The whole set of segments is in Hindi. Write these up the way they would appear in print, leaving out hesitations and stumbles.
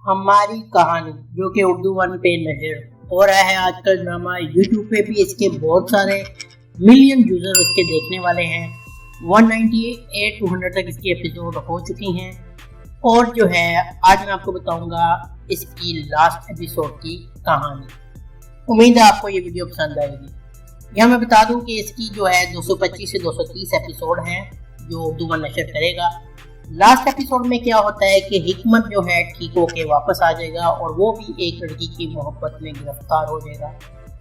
हमारी कहानी जो कि उर्दू वन पे नजर हो रहा है आजकल ड्रामा यूट्यूब पे भी इसके बहुत सारे मिलियन यूजर उसके देखने वाले हैं। 198 200 तक इसकी एपिसोड हो चुकी हैं और जो है आज मैं आपको बताऊंगा इसकी लास्ट एपिसोड की कहानी। उम्मीद है आपको ये वीडियो पसंद आएगी। यहाँ मैं बता दूं कि इसकी जो है 225 से 230 एपिसोड हैं जो उर्दू वन नशर करेगा। लास्ट एपिसोड में क्या होता है कि हिकमत जो है ठीक होके वापस आ जाएगा और वो भी एक लड़की की मोहब्बत में गिरफ्तार हो जाएगा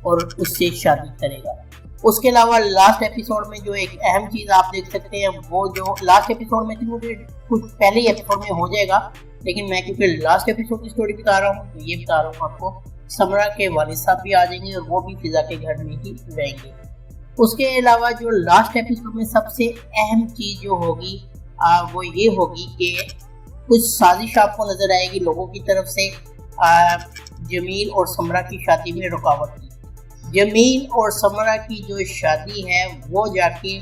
और उससे शादी करेगा। उसके अलावा लास्ट एपिसोड में जो एक अहम चीज़ आप देख सकते हैं वो जो लास्ट एपिसोड में थी वो कुछ पहले ही एपिसोड में हो जाएगा, लेकिन मैं क्योंकि लास्ट एपिसोड की स्टोरी बता रहा हूँ तो ये बता रहा हूँ आपको। समरा के वालिद साहब भी आ जाएंगे और वो भी फिजा के घर में ही रहेंगे। उसके अलावा जो लास्ट एपिसोड में सबसे अहम चीज़ जो होगी वो ये होगी कि कुछ साजिश आपको नजर आएगी लोगों की तरफ से जमील और समरा की शादी में रुकावट की। जमील और समरा की जो शादी है वो जाके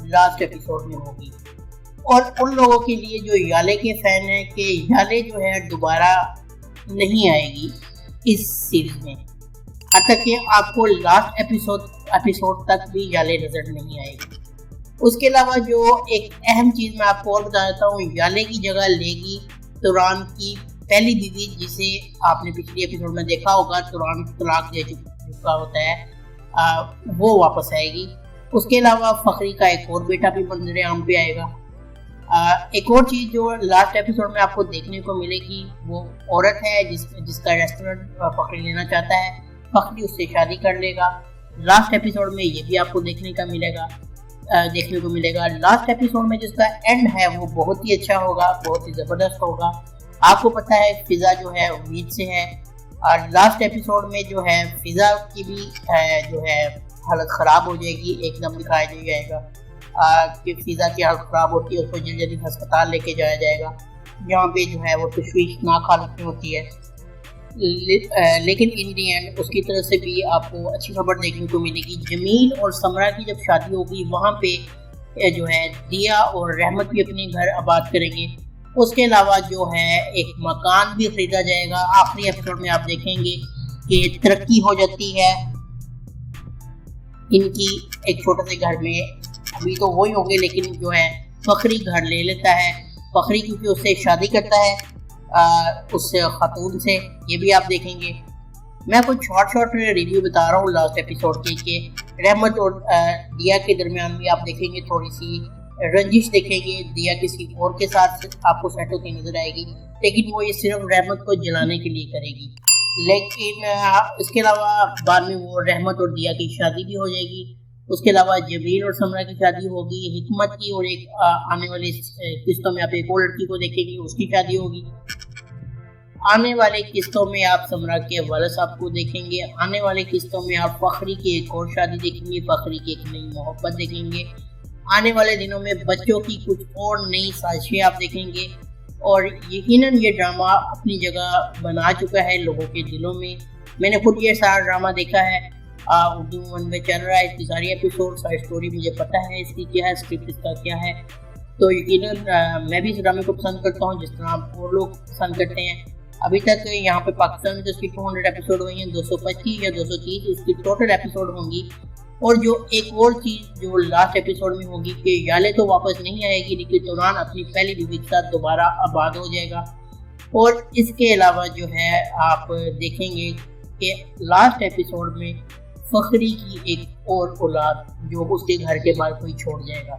लास्ट एपिसोड में होगी और उन लोगों के लिए जो याले के फैन हैं कि याले जो है दोबारा नहीं आएगी इस सीरीज में, हत्ता कि आपको लास्ट एपिसोड तक भी याले नजर नहीं आएगी। उसके अलावा जो एक अहम चीज़ मैं आपको और बता देता हूँ, याले की जगह लेगी तुरान की पहली बीवी, जिसे आपने पिछली एपिसोड में देखा होगा तुरान तलाक दे चुका होता है, वो वापस आएगी। उसके अलावा फखरी का एक और बेटा भी मंजर आम पे आएगा। एक और चीज़ जो लास्ट एपिसोड में आपको देखने को मिलेगी वो औरत है जिसका रेस्टोरेंट फखरी लेना चाहता है। फखरी उससे शादी कर लेगा। लास्ट एपिसोड में ये भी आपको देखने को मिलेगा। लास्ट एपिसोड में जिसका एंड है वो बहुत ही अच्छा होगा, बहुत ही ज़बरदस्त होगा। आपको पता है फिज़ा जो है उम्मीद से है और लास्ट एपिसोड में जो है फिज़ा की भी जो है हालत ख़राब हो जाएगी, एकदम दिखाया जाएगा कि फिज़ा की हालत ख़राब होती है, उसको जल्दी अस्पताल लेके जाया जाएगा जहाँ पे जो है वो तशवीशनाक हालत में होती है। लेकिन इन दी एंड उसकी तरफ से भी आपको अच्छी खबर देखने को मिलेगी। जमील और समरा की जब शादी होगी वहाँ पे जो है दिया और रहमत भी अपने घर आबाद करेंगे। उसके अलावा जो है एक मकान भी खरीदा जाएगा। आखिरी एपिसोड में आप देखेंगे कि तरक्की हो जाती है इनकी एक छोटे से घर में। अभी तो वही होंगे लेकिन जो है फखरी घर ले लेता है। फखरी क्योंकि उससे शादी करता है उस खातून से, ये भी आप देखेंगे। मैं कुछ शॉर्ट रिव्यू बता रहा हूँ लास्ट एपिसोड के रहमत और दिया के दरमियान भी आप देखेंगे थोड़ी सी रंजिश देखेंगे। दिया किसी और के साथ आपको सेट होती नजर आएगी, लेकिन वो ये सिर्फ रहमत को जलाने के लिए करेगी। लेकिन इसके अलावा बाद में वो रहमत और दिया की शादी भी हो जाएगी। उसके अलावा जमील और समरा की शादी होगी, हिकमत की और एक आने वाली किस्तों में आप एक और लड़की को देखेंगे उसकी शादी होगी। आने वाले किस्तों में आप समरा के वालिद साहब को देखेंगे। आने वाले किस्तों में आप फखरी की एक और शादी देखेंगे, फखरी की एक नई मोहब्बत देखेंगे। आने वाले दिनों में बच्चों की कुछ और नई साजिशें आप देखेंगे और यकीनन ये ड्रामा अपनी जगह बना चुका है लोगों के दिलों में। मैंने खुद ये सारा ड्रामा देखा है, उर्दू वन में चल रहा है। इसकी सारी एपिसोड सारी स्टोरी मुझे पता है इसकी क्या है, स्क्रिप्ट इसका क्या है। तो यकीनन मैं भी इस ड्रामे को पसंद करता हूँ जिस तरह और लोग पसंद करते हैं। अभी तक यहाँ पे पाकिस्तान में इसकी 200 एपिसोड हुई हैं, 225 या 230 इसकी टोटल एपिसोड होंगी। और जो एक और चीज़ जो लास्ट एपिसोड में होगी कि याले तो वापस नहीं आएगी, लेकिन तुरान अपनी पहली बीवी के साथ दोबारा आबाद हो जाएगा। और इसके अलावा जो है आप देखेंगे कि लास्ट एपिसोड में फखरी की एक और औलाद जो उसके घर के बाहर कोई छोड़ जाएगा,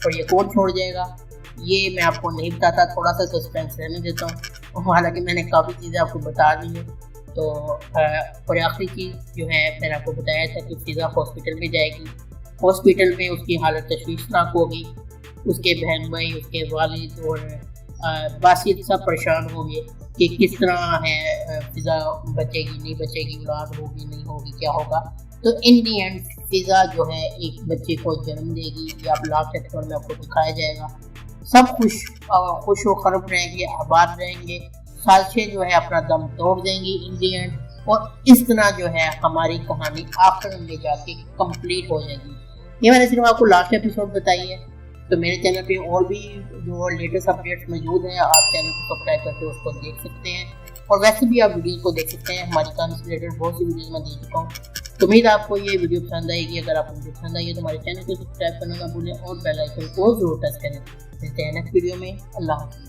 और ये कौन छोड़ जाएगा ये मैं आपको नहीं बताता, थोड़ा सा सस्पेंस रहने देता हूँ। हालांकि मैंने काफ़ी चीज़ें आपको बता दी हैं। तो और आखिरी चीज़ जो है मैंने आपको बताया था कि फिज़ा हॉस्पिटल में जाएगी। हॉस्पिटल में उसकी हालत तशवीशनाक होगी, उसके बहन भाई, उसके वालिद और बासित सब परेशान होंगे कि किस तरह है फिज़ा बचेगी नहीं बचेगी, औलाद होगी नहीं होगी, क्या होगा। तो इन दी एंड फिज़ा जो है एक बच्चे को जन्म देगी, ये आप लास्ट एपिसोड में आपको दिखाया जाएगा। सब खुश व खरब रहेंगे, आबाद रहेंगे, साजिशें जो है अपना दम तोड़ देंगी इन दी एंड। और इस तरह जो है हमारी कहानी आखिर में जाके कंप्लीट हो जाएगी। ये मैंने सिर्फ आपको लास्ट एपिसोड बताई है। तो मेरे चैनल पे और भी जो लेटेस्ट अपडेट्स मौजूद हैं, आप चैनल को सब्सक्राइब करके उसको देख सकते हैं। और वैसे भी आप वीडियो को देख सकते हैं, हमारी काम से रिलेटेड बहुत सी वीडियो मैं दे चुका हूँ। तो उम्मीद है आपको ये वीडियो पसंद आएगी। अगर आपको वीडियो पसंद आई है तो हमारे चैनल को सब्सक्राइब करना ना भूलें और बेल आइकन को जरूर प्रेस करें। मिलते हैं नेक्स्ट वीडियो में। अल्लाह हाफ़िज़।